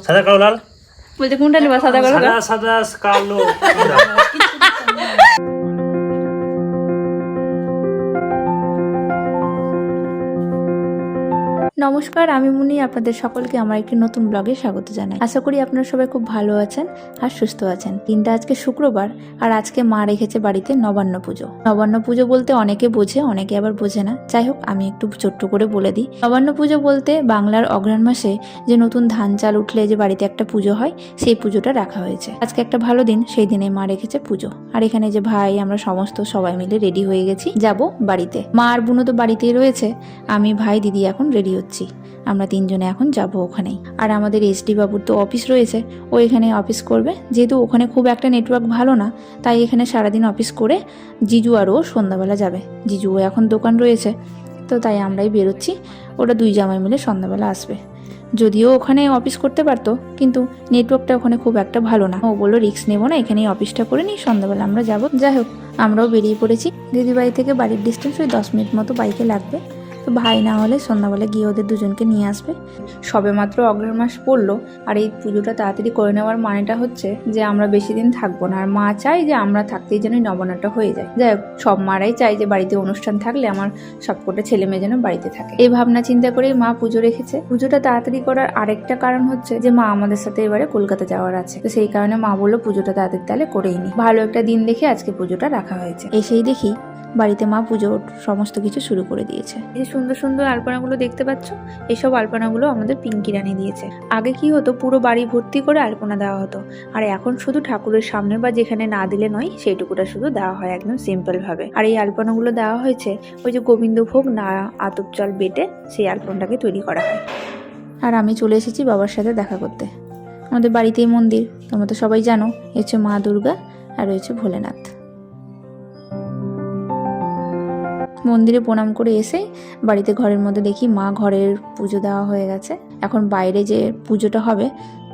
সাদা কালো লাল বলতে কোনটা নেবা, সাদা কালো? সাদা সাদা কালো নমস্কার, আমি মুনি। আপনাদের সকলকে আমার একটি নতুন ব্লগে স্বাগত জানাই। আশা করি আপনারা সবাই খুব ভালো আছেন আর সুস্থ আছেন। দিনটা আজকে শুক্রবার, আর আজকে মা রেখেছে বাড়িতে নবান্ন পুজো। নবান্ন পুজো বলতে অনেকে বোঝে, অনেকে আবার বোঝে না। যাই হোক, আমি একটু ছোট্ট করে বলে দিই। নবান্ন পুজো বলতে বাংলার অগ্রহায়ণ মাসে যে নতুন ধান চাল উঠলে যে বাড়িতে একটা পুজো হয়, সেই পুজোটা রাখা হয়েছে। আজকে একটা ভালো দিন, সেই দিনে মা রেখেছে পুজো। আর এখানে যে ভাই, আমরা সমস্ত সবাই মিলে রেডি হয়ে গেছি, যাব বাড়িতে। মা আর বুনো তো বাড়িতেই রয়েছে, আমি, ভাই, দিদি এখন রেডি হচ্ছি। আমরা তিনজনে এখন যাব ওখানেই। আর আমাদের এসডি বাবুর তো অফিস রয়েছে, ও এখানে অফিস করবে। যেহেতু ওখানে খুব একটা নেটওয়ার্ক ভালো না, তাই এখানে সারাদিন অফিস করে জিজু আর ও সন্ধ্যাবেলা যাবে। জিজুও এখন দোকান রয়েছে, তো তাই আমরাই বেরোচ্ছি। ওরা দুই জামাই মিলে সন্ধ্যাবেলা আসবে। যদিও ওখানে অফিস করতে পারতো, কিন্তু নেটওয়ার্কটা ওখানে খুব একটা ভালো না। ও বললো রিস্ক নেবো না, এখানেই অফিসটা করে নিই, সন্ধ্যাবেলা আমরা যাবো। যাই হোক, আমরাও বেরিয়ে পড়েছি। দিদিবাড়ি থেকে বাড়ির ডিস্টেন্স ওই 10 মিনিট মতো বাইকে লাগবে। তো ভাই না হলে সন্ধ্যাবেলা গিয়ে ওদের দুজনকে নিয়ে আসবে। সবে মাত্র অগ্রহায়ণ মাস পড়লো, আর এই পুজোটা তাড়াতাড়ি করে নেওয়ার মানেটা হচ্ছে যে আমরা বেশি দিন থাকবো না। আর মা চাই যে আমরা থাকতেই যেন নবান্নটা হয়ে যায়। যাই হোক, সব মারাই চাই যে বাড়িতে অনুষ্ঠান থাকলে আমার সবকটা ছেলে মেয়ে যেন বাড়িতে থাকে। এই ভাবনা চিন্তা করেই মা পুজো রেখেছে। পুজোটা তাড়াতাড়ি করার আরেকটা কারণ হচ্ছে যে মা আমাদের সাথে এবারে কলকাতা যাওয়ার আছে, তো সেই কারণে মা বললো পুজোটা তাড়াতাড়ি তাহলে করেই নি। ভালো একটা দিন দেখে আজকে পুজোটা রাখা হয়েছে। এসেই দেখি বাড়িতে মা পুজোর সমস্ত কিছু শুরু করে দিয়েছে। এই সুন্দর সুন্দর আলপনাগুলো দেখতে পাচ্ছ, এইসব আলপনাগুলো আমাদের পিঙ্কি রানী দিয়েছে। আগে কি হতো, পুরো বাড়ি ভর্তি করে আলপনা দেওয়া হতো, আর এখন শুধু ঠাকুরের সামনে বা যেখানে না দিলে নয় সেইটুকুটা শুধু দেওয়া হয় একদম সিম্পল ভাবে। আর এই আলপনাগুলো দেওয়া হয়েছে ওই যে গোবিন্দভোগ না আতপ চাল বেটে সেই আলপনাটাকে তৈরি করা হয়। আর আমি চলে এসেছি বাবার সাথে দেখা করতে। আমাদের বাড়িতেই মন্দির, তোমরা তো সবাই জানো। হচ্ছে মা দুর্গা আর রয়েছে ভোলেনাথ। মন্দিরে প্রণাম করে এসে বাড়িতে ঘরের মধ্যে দেখি মা ঘরের পুজো দেওয়া হয়ে গেছে। এখন বাইরে যে পুজোটা হবে,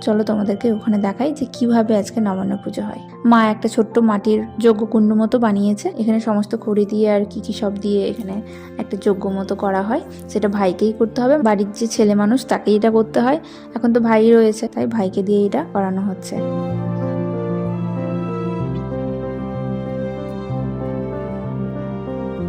চলো তোমাদেরকে ওখানে দেখাই যে কিভাবে আজকে নবান্ন পুজো হয়। মা একটা ছোট্ট মাটির যজ্ঞকুণ্ড মতো বানিয়েছে। এখানে সমস্ত খড়ি দিয়ে আর কি কি সব দিয়ে এখানে একটা যজ্ঞ মতো করা হয়। সেটা ভাইকেই করতে হবে, বাড়ির যে ছেলে মানুষ তাকেই এটা করতে হয়। এখন তো ভাই রয়েছে, তাই ভাইকে দিয়ে এটা করানো হচ্ছে।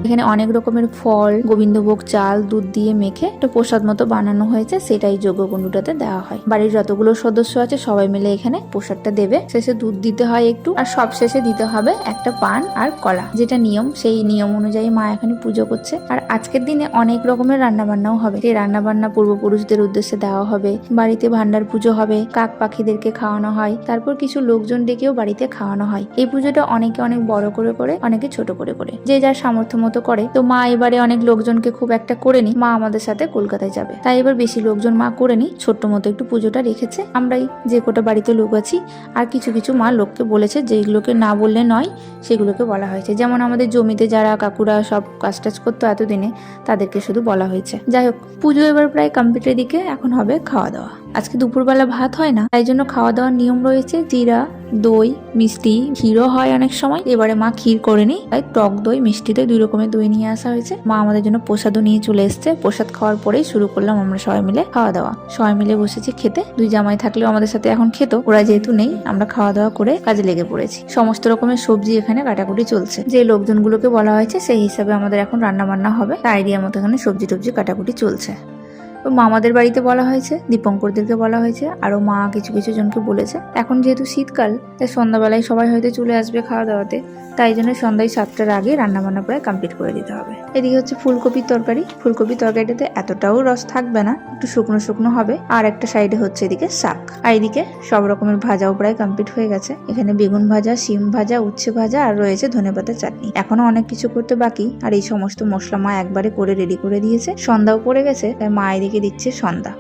এখানে অনেক রকমের ফল, গোবিন্দভোগ চাল, দুধ দিয়ে মেখে একটা প্রসাদ মতো বানানো হয়েছে, সেটাই যজ্ঞকুণ্ডটাতে দেওয়া হয়। বাড়ির যতগুলো সদস্য আছে সবাই মিলে এখানে প্রসাদটা দেবে। শেষে দুধ দিতে হয় একটু, আর সব শেষে দিতে হবে একটা পান আর কলা, যেটা নিয়ম। সেই নিয়ম অনুযায়ী মা এখানে পুজো করছে। আর আজকের দিনে অনেক রকমের রান্না বান্নাও হবে। এই রান্না বান্না পূর্বপুরুষদের উদ্দেশ্যে দেওয়া হবে। বাড়িতে ভান্ডার পুজো হবে, কাক পাখিদেরকে খাওয়ানো হয়, তারপর কিছু লোকজন ডেকেও বাড়িতে খাওয়ানো হয়। এই পুজোটা অনেকে অনেক বড় করে করে, অনেকে ছোট করে করে, যে যার সামর্থ্য মতো করে। তো মা এবারে অনেক লোকজনকে খুব একটা করেনি, মা আমাদের সাথে কলকাতায় যাবে, তাই এবার বেশি লোকজন মা করেনি, ছোট্ট মতো একটু পুজোটা রেখেছে। আমরাই যে কোটা বাড়িতে লোক আছি, আর কিছু কিছু মা লোককে বলেছে, যেগুলোকে না বললে নয় সেগুলোকে বলা হয়েছে। যেমন আমাদের জমিতে যারা কাকুরা সব কাজ টাজ করতো এতদিনে, তাদেরকে শুধু বলা হয়েছে। যাই হোক, পুজো এবার প্রায় কমপ্লিটের দিকে। এখন হবে খাওয়া দাওয়া। আজকে দুপুরবেলা ভাত হয় না, তাই জন্য খাওয়া দাওয়ার নিয়ম রয়েছে চিড়া, দই, মিষ্টি, ক্ষীরও হয় অনেক সময়। এবারে মা ক্ষীর করেনি, তাই টক দই, মিষ্টি দই, 2 রকমের দই নিয়ে আসা হয়েছে। মা আমাদের জন্য প্রসাদও নিয়ে চলে এসছে। প্রসাদ খাওয়ার পরেই শুরু করলাম আমরা সবাই মিলে খাওয়া দাওয়া। সবাই মিলে বসেছি খেতে। 2 জামাই থাকলেও আমাদের সাথে এখন খেত, ওরা যেহেতু নেই আমরা খাওয়া দাওয়া করে কাজে লেগে পড়েছি। সমস্ত রকমের সবজি এখানে কাটাকুটি চলছে। যে লোকজনগুলোকে বলা হয়েছে সেই হিসাবে আমাদের এখন রান্না বান্না হবে। আইডিয়া মতো এখানে সবজি টবজি কাটাকুটি চলছে। মামাদের বাড়িতে বলা হয়েছে, দীপঙ্করদেরকে বলা হয়েছে, আরো মা কিছু কিছু জনকে বলেছে। এখন যেহেতু শীতকাল, তাই সন্ধ্যাবেলায় সবাই হয়তো চলে আসবে খাওয়া দাওয়াতে, তাই জন্য সন্ধ্যায় 7টার আগে রান্না বান্না প্রায় কমপ্লিট করে দিতে হবে। এদিকে হচ্ছে ফুলকপির তরকারি। ফুলকপির তরকারিটাতে এতটাও রস থাকবে না, একটু শুকনো শুকনো হবে। আর একটা সাইডে হচ্ছে এদিকে শাক, আর এদিকে সব রকমের ভাজাও প্রায় কমপ্লিট হয়ে গেছে। এখানে বেগুন ভাজা, শিম ভাজা, উচ্ছে ভাজা, আর রয়েছে ধনেপাতার চাটনি। এখনো অনেক কিছু করতে বাকি, আর এই সমস্ত মশলা মা একবারে করে রেডি করে দিয়েছে। সন্ধ্যাও পড়ে গেছে, তাই মা এদিকে দিচ্ছে সন্ধ্যা।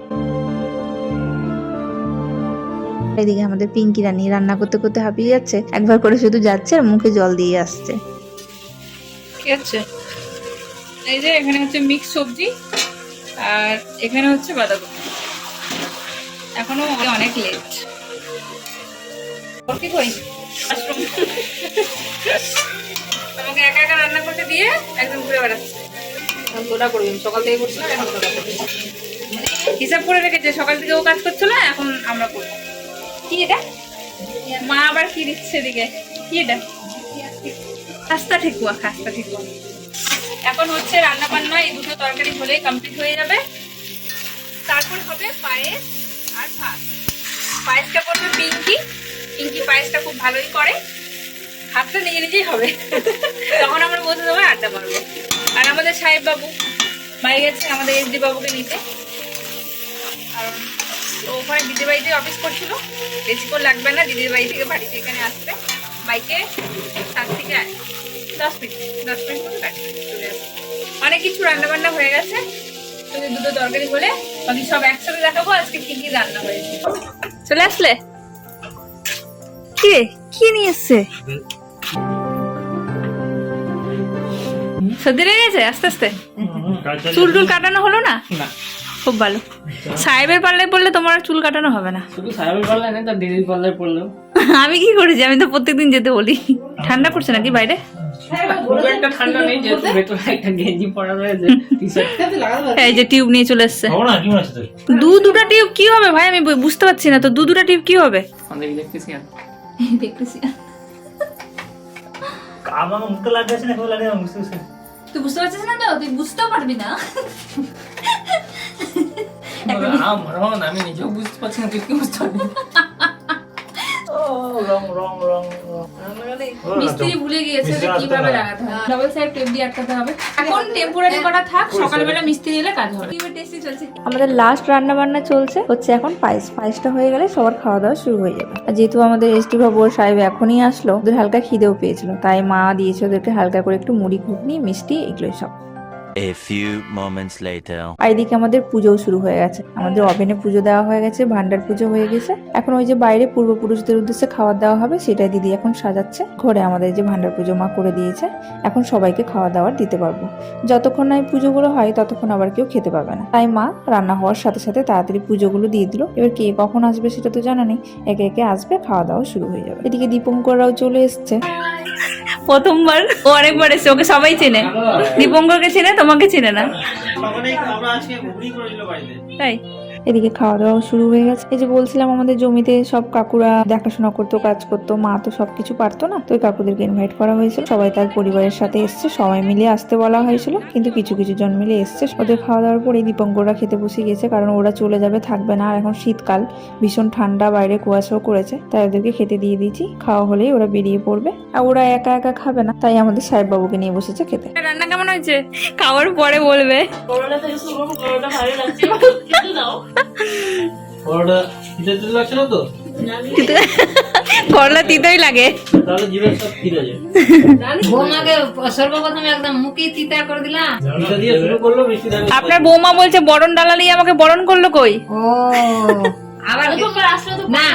এদিকে আমাদের পিঙ্কি রানী রান্না করতে করতে হাঁপিয়ে যাচ্ছে, একবার করে শুধু যাচ্ছে আর মুখে জল দিয়ে আসছে। কি হচ্ছে? এই যে এখানে হচ্ছে মিক্স সবজি, আর এখানে হচ্ছে বাঁধাকপি। এখনো অনেক লেট। কি কই আমাকে একা একা রান্না করতে দিয়ে একদম ঘুরে বেড়াচ্ছে। লোডা করবি, সকাল থেকে করছিলাম, এখন লোডা করবি। হিসাব করে রেখেছে, সকাল থেকে ও কাজ করছিল, এখন আমরা করবো। কি এটা? মা আবার কি দিচ্ছে এদিকে? কি এটা? খাস্তা ঠেকুয়া, খাস্তা ঠেকুয়া। এখন হচ্ছে রান্না বান্না, এই দুটো তরকারি হলে কমপ্লিট হয়ে যাবে। তারপর হবে পায়েস আর ভাত। পায়েসটা করবে পিঙ্কি, পিঙ্কি পায়েসটা খুব ভালোই করে, ভাতটা নিজে নিজেই হবে। তখন আমরা বসে যাবো, আড্ডা মারবো। আর আমাদের সাহেব বাবু বাইরে গেছে আমাদের এসডি বাবুকে নিতে, কারণ ও ওখানে দিদির বাড়িতে অফিস করছিল, বেশিক্ষণ লাগবে না দিদির বাড়ি থেকে বাড়িতে এখানে আসতে, বাইকে 7 থেকে 10 মিনিট মতো লাগবে, চলে আসবে। অনেক কিছু রান্না বান্না হয়ে গেছে, শুধু দুটো তরকারি বলে বাকি সব একসাথে দেখাবো আজকে কি কি রান্না হয়েছে। চলে আসলে কি নিয়ে এসছে? সর্দি লেগে গেছে? আস্তে আস্তে চুল টুল কাটানো হলো না? খুব ভালো। সাহেবের পাল্লায় পড়লে তোমার চুল কাটানো হবে না। শুধু সাহেবের পাল্লায় না, তার দিদির পাল্লায় পড়লেও। আমি কি করেছি? আমি তো প্রত্যেকদিন যেতে বলি। ঠান্ডা পড়ছে নাকি বাইরে? খুব একটা ঠান্ডা নেই, যেহেতু ভেতরে একটা গেঞ্জি পরা রয়েছে, এই যে টিউব নিয়ে চলে এসছে। দুটা টিউব কি হবে ভাই? আমি বুঝতে পারছি না তো, দুটা টিউব কি হবে? দেখতেছি তুই বুঝতে পারছিস না তো? তুই বুঝতেও পারবি না। আমি নিজেও বুঝতে পারছি না, তুই কি বুঝতে পারবি? মিস্ত্রি ভুলে গিয়েছে যে কিভাবে লাগাতে হয়। ডাবল সাইড টেপ দিয়ে আটকাতে হবে। এখন টেম্পোরারি করা থাক, সকালবেলা মিস্ত্রি এলে কাজ হবে। টেস্টি চলছে। আমাদের লাস্ট রান্না বান্না চলছে, হচ্ছে এখন পায়েস। পায়েসটা হয়ে গেলে সবার খাওয়া দাওয়া শুরু হয়ে যাবে। আর যেহেতু আমাদের এসটি বাবু ওর সাহেব এখনই আসলো, ওদের হালকা খিদেও পেয়েছিল, তাই মা দিয়েছে ওদেরকে হালকা করে একটু মুড়ি ঘুগনি মিষ্টি এগুলোই সব। A few moments later. আর এদিকে আমাদের পুজোও শুরু হয়ে গেছে। আমাদের ওভেনে পুজো দেওয়া হয়ে গেছে, ভান্ডার পুজো হয়ে গেছে। এখন ওই যে বাইরে পূর্বপুরুষদের উদ্দেশ্যে খাবার দেওয়া হবে, সেটাই দিদি এখন সাজাচ্ছে। ঘরে আমাদের যে ভান্ডার পুজো মা করে দিয়েছে, এখন সবাইকে খাওয়া দাওয়ার দিতে পারবো। যতক্ষণ না এই পুজোগুলো হয় ততক্ষণ আবার কেউ খেতে পাবে না, তাই মা রান্না হওয়ার সাথে সাথে তাড়াতাড়ি পুজোগুলো দিয়ে দিল। এবার কে কখন আসবে সেটা তো জানা নেই, একে একে আসবে, খাওয়া দাওয়া শুরু হয়ে যাবে। এদিকে দীপঙ্কররাও চলে এসছে। প্রথমবার ও অনেকবার এসছে, ওকে সবাই চেনে। দীপঙ্করকে চেনে, তোমাকে চেনে না, তাই। এদিকে খাওয়া দাওয়া শুরু হয়ে গেছে। এই যে বলছিলাম আমাদের জমিতে সব কাকুরা দেখাশোনা করতো, কাজ করতো, মা তো সবকিছু পারতো না, তো ওই কাকুদেরকে ইনভাইট করা হয়েছিল। সবাই তার পরিবারের সাথে এসছে, সবাই মিলে আসতে বলা হয়েছিল, কিন্তু কিছু কিছু জন মিলে এসছে। ওদের খাওয়া দাওয়ার পরে দীপঙ্কররা খেতে বসে গেছে, কারণ ওরা চলে যাবে, থাকবে না। আর এখন শীতকাল, ভীষণ ঠান্ডা, বাইরে কুয়াশাও করেছে, তাই ওদেরকে খেতে দিয়ে দিয়েছি। খাওয়া হলেই ওরা বেরিয়ে পড়বে। আর ওরা একা একা খাবে না, তাই আমাদের সাহেব বাবুকে নিয়ে বসেছে খেতে। রান্না কেমন হয়েছে খাওয়ার পরে বলবে। করলা তিতই লাগে, সর্বপ্রথমে একদম মুখে তিতা করে দিলাম। আপনার বৌমা বলছে বরণ ডালা নিয়ে আমাকে বরণ করলো কই? ও আবার আসলে তো না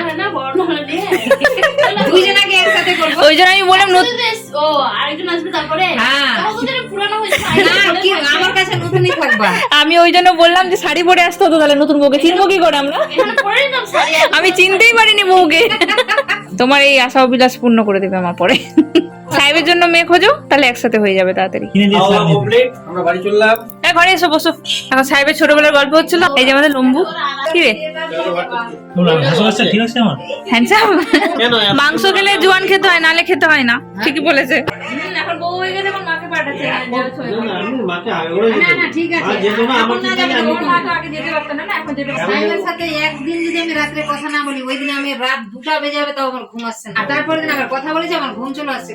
দুইজনকে একসাথে করব, ওই জন্য আমি বললাম ও আরেকজন আসবে তারপরে। হ্যাঁ পুরানো হয়েছে না কি, আমার কাছে নতুনই থাকবা। আমি ওই জন্য বললাম যে শাড়ি পরে আসতে হতো, তাহলে নতুন বউকে চিনবো কি করে আমরা? আমি চিনতেই পারিনি বউকে। তোমার এই আশা অভিলাষ পূর্ণ করে দেবে আমার পরে। সাহেবের জন্য মেয়ে খোঁজো, তাহলে একসাথে হয়ে যাবে তাড়াতাড়ি। আমরা বাড়ি চললাম। ঘরে এসো, বসো। এখন সাহেবের ছোটবেলার গল্প হচ্ছিল। এই যে আমাদের লম্বু, কি রে হ্যান্ডসাম। মাংস খেলে জোয়ান খেতে হয়, নালে খেতে হয় না, ঠিকই বলেছে। এখন বউ হয়ে গেছে, এখন মাকে পাঠাচ্ছে। ঠিক আছে আগে যেতে পারতো না, এখন যেতে পারতো। সাহেবের সাথে একদিন যদি আমি রাত্রে কথা না বলি, ওই দিন আমি রাত 2টা বেজে যাবে, তাও আমার ঘুম আসছে না। আর তারপরে দিন আবার কথা বলেছি, আমার ঘুম চলে আসছে।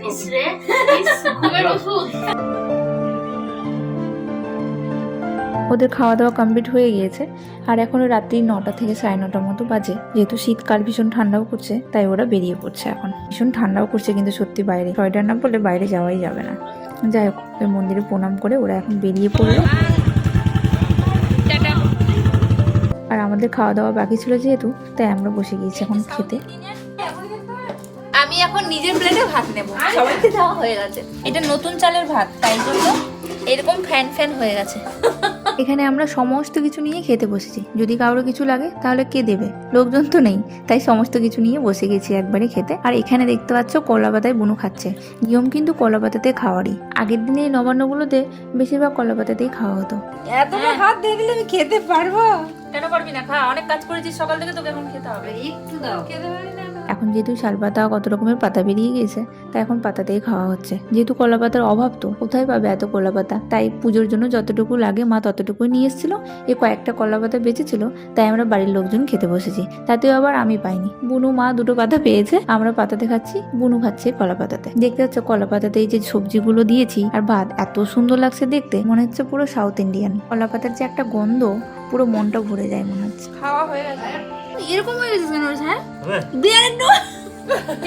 ওদের খাওয়া দাওয়া কমপ্লিট হয়ে গিয়েছে, আর এখন রাত্রি 9টা থেকে 9:30 মতো বাজে। যেহেতু শীতকাল, ভীষণ ঠান্ডাও করছে, তাই ওরা বেরিয়ে পড়ছে। এখন ভীষণ ঠান্ডাও করছে, কিন্তু সত্যি বাইরে সোয়েটার না পরলে বাইরে যাওয়াই যাবে না। যাই হোক, ওই মন্দিরে প্রণাম করে ওরা এখন বেরিয়ে পড়লো। আর আমাদের খাওয়া দাওয়া বাকি ছিল যেহেতু, তাই আমরা বসে গিয়েছি এখন খেতে। আমি এখন নিজের প্লেটে ভাত নেব, সবাইকে দেওয়া হয়ে গেছে। এটা নতুন চালের ভাত, তাই জন্য এরকম ফ্যান ফ্যান হয়ে গেছে। এখানে আমরা সমস্ত কিছু নিয়ে খেতে বসেছি। যদি কারোর কিছু লাগে তাহলে কে দেবে, লোকজন তো নেই, তাই সমস্ত কিছু নিয়ে বসে গেছি একবারে খেতে। আর এখানে দেখতে পাচ্ছ কলা পাতায় বুনু খাচ্ছে। নিয়ম কিন্তু কলা পাতাতে খাওয়ারই। আগের দিনে এই নবান্নগুলোতে বেশিরভাগ কলা পাতাতেই খাওয়া হতো। এত ভাত দিয়ে দিলে আমি খেতে পারবো? কেন পারবি না? খা, অনেক কাজ করেছিস সকাল থেকে, তোকে এখন খেতে হবে। একটু দাও। খেতে পারি না। এখন যেহেতু শাল পাতা কত রকমের পাতা বেরিয়ে গেছে, তাই এখন পাতাতেই খাওয়া হচ্ছে। যেহেতু কলা পাতার অভাব, তো কোথায় পাবে এত কলা পাতা, তাই পুজোর জন্য যতটুকু লাগে মা ততটুকুই নিয়ে এসেছিল। এই কয়েকটা কলা পাতা বেঁচেছিল, তাই আমরা বাড়ির লোকজন খেতে বসেছি। তাতেও আবার আমি পাইনি, বুনু মা দুটো পাতা পেয়েছে। আমরা পাতাতে খাচ্ছি, বুনু খাচ্ছে কলা পাতাতে। দেখতে পাচ্ছ কলা পাতাতে এই যে সবজিগুলো দিয়েছি আর ভাত, এত সুন্দর লাগছে দেখতে, মনে হচ্ছে পুরো সাউথ ইন্ডিয়ান। কলা পাতার যে একটা গন্ধ, পুরো মনটা ভরে যায় মনে হচ্ছে। খাওয়া হয়ে গেছে। এরকম হয়ে গেছে কেন? হ্যাঁ দিয়ে একটু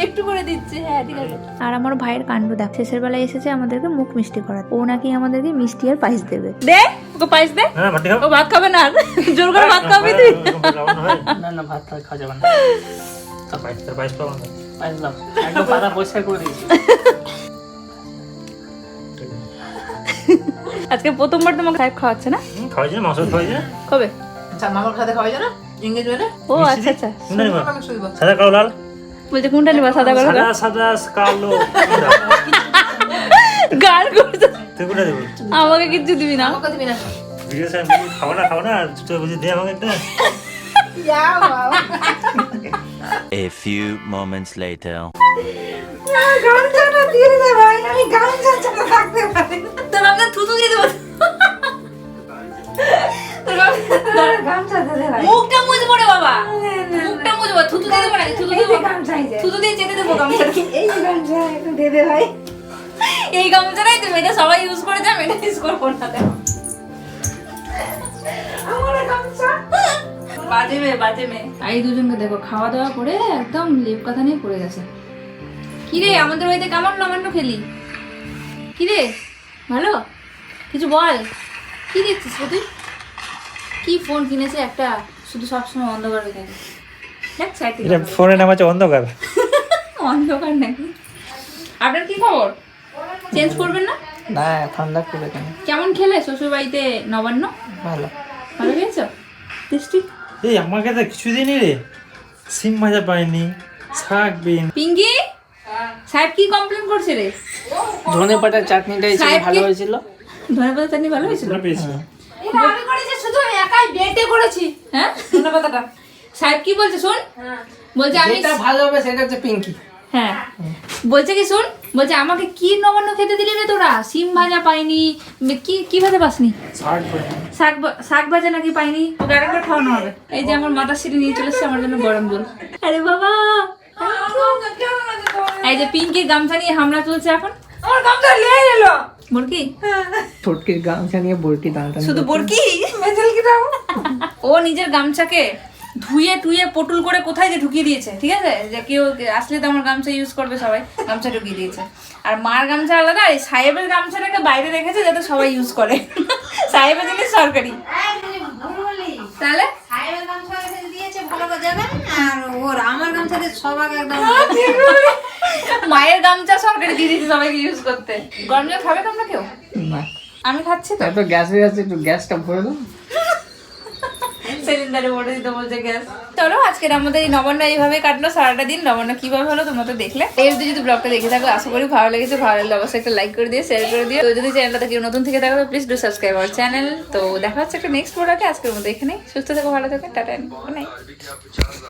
একটু করে দিচ্ছে। হ্যাঁ ঠিক আছে। আর আমার ভাইয়ের কাণ্ড দেখ, শেষের বেলায় এসেছে আমাদেরকে মুখ মিষ্টি করাতে। ও নাকি আমাদেরকে মিষ্টি আর পায়েস দেবে। দে ওকে পায়েস দে। ও ভাত খাবে না, জোর করে ভাত খাবি তুই? না না, ভাত খাওয়া যাবে না। পায়েস দাও, একদম পাতা পরিষ্কার করে দিয়েছি। আজকে প্রথমবার তোমাকে সাহেব খাওয়াচ্ছে না? খাওয়াইছে না, মাংস খাওয়াইছে না? কবে? আচ্ছা মামার খাতে খাওয়াই না এঙ্গেজমেন্টে ও আচ্ছা আচ্ছা। কোনটা নিবা? আমি শুইব। সাদা কালো লাল? বলছে কোনটা নিবা? সাদা কালো? সাদা সাদা কালো কোনটা? গাল করছে। তুই কোনটা দেবো? আমাকে কিচ্ছু দিবি না। আমাকে দিবি না। ভিডিও সাহেব বলি খাও না তুই বুঝি দে আমাকে একটা। যা বাবা। A few moments later. গামছাটা দিয়ে দে ভাই, আমি গামছা ছাড়া থাকতে পারি না। তোর আমাকে থুতু দিয়ে দেবো। গামছা দে দে ভাই। মুখটা মুছবো রে বাবা, মুখটা মুছবো। থুতু দিয়ে দেবো নাকি? থুতু দেবো? গামছা এই যে। থুতু দিয়ে চেটে দেবো গামছা। এই যে গামছা একটু দে দে ভাই। এই গামছাটাই তুমি, এটা সবাই ইউজ করে যাবে, এটা ইউজ করবো না। দেখো আমার গামছা। বাজে মেয়ে, বাজে মেয়ে। এই দুজনকে দেখো খাওয়া দাওয়া করে একদম লেপ কথা নিয়ে পড়ে গেছে। কিরে আমাদের বাড়িতে কেমন নবান্ন খেলি? কিরে ভালো? কিছু বল, কি দেখছিস রে তুই? কি ফোন কিনেছে একটা, শুধু সবসময় অন্ধকার হয়ে থাকে। দেখ সাইড থেকে এটা ফোনের নাম আছে অন্ধকার। অন্ধকার নাকি? আপনার কি খবর? চেঞ্জ করবেন না? না, ঠান্ডা করে কেন? কেমন খেলে শ্বশুর বাড়িতে নবান্ন? ভালো। ভালো খেয়েছো? টেস্টি? এই আমাকে তো কিছু দিনই রে, সিম ভাজা পাইনি, শাক বিন। পিঙ্কি সাহেব কি কমপ্লেন করছে রে? ধনে পাতার চাটনিটাই ছিল, সাহেব ভালো কি- হয়েছিল। ধন্যবাদ, চাটনি ভালো হয়েছিল। পেয়েছি। এটা আমি করেছি, শুধু আমি একাই বেটে করেছি। হ্যাঁ ধন্যবাদটা। সাহেব কি বলছে শোন? বলছে আমি যেটা ভালো হবে সেটা হচ্ছে পিঙ্কি। হ্যাঁ বলছে কি শোন, বলছে আমাকে কি নবান্ন খেতে দিলি রে তোরা? সিম ভাজা পাইনি, কি কি ভাজা পাসনি? শাক ভাজা নাকি পাইনি? ওকে আরেকবার খাওয়ানো হবে। এই যে আমার মাথা সিঁড়ি নিয়ে চলে এসছে আমার জন্য গরম জল। আরে বাবা, এই যে পিঙ্কির গামছা নিয়ে হামলা চলছে এখন। আমার গামছা নিয়ে এলো। বরকি ছোটকির গামছা নিয়ে বরকি দাঁড়ান। শুধু বরকি মেজেল কি দাও? ও নিজের গামছাকে ধুয়ে টুয়ে পটুল করে কোথায় যে ঢুকিয়ে দিয়েছে, ঠিক আছে? যে কেউ আসলে তো আমার গামছা ইউজ করবে, সবাই গামছা ঢুকিয়ে দিয়েছে। আর মার গামছা আলাদা, এই সাহেবের গামছাটাকে বাইরে রেখেছে যাতে সবাই ইউজ করে। সাহেবের জিনিস সরকারি। তাহলে সাহেবের গামছা রেখে দিয়েছে ভালো করে যাবে, আর ওর আমার গামছাতে সবাই একদম। মায়ের গামছা সরকারি দিয়ে দিয়েছে সবাইকে ইউজ করতে। গরম জল খাবে তোমরা কেউ? না, আমি খাচ্ছি তো। তারপর গ্যাস হয়ে যাচ্ছে, একটু গ্যাসটা ভরে দাও। সিলিন্ডারে ভরে দিতে বলছে গ্যাস। চলো আজকের আমাদের এই নবান্ন এইভাবে কাটলো সারাটা দিন। নবান্ন কিভাবে হলো তোমরা তো দেখলে। এই অবধি যদি ব্লগটা দেখে থাকো আশা করি ভালো লেগেছে। ভালো লাগলে অবশ্যই একটা লাইক করে দিয়ে শেয়ার করে দিও। তো যদি চ্যানেলটা কেউ নতুন থেকে থাকো please do subscribe our channel. তো দেখা হচ্ছে একটা নেক্সট ব্লগে। আজকের মতো এখানেই। সুস্থ থেকো, ভালো থেকো, টাটা, গুড নাইট।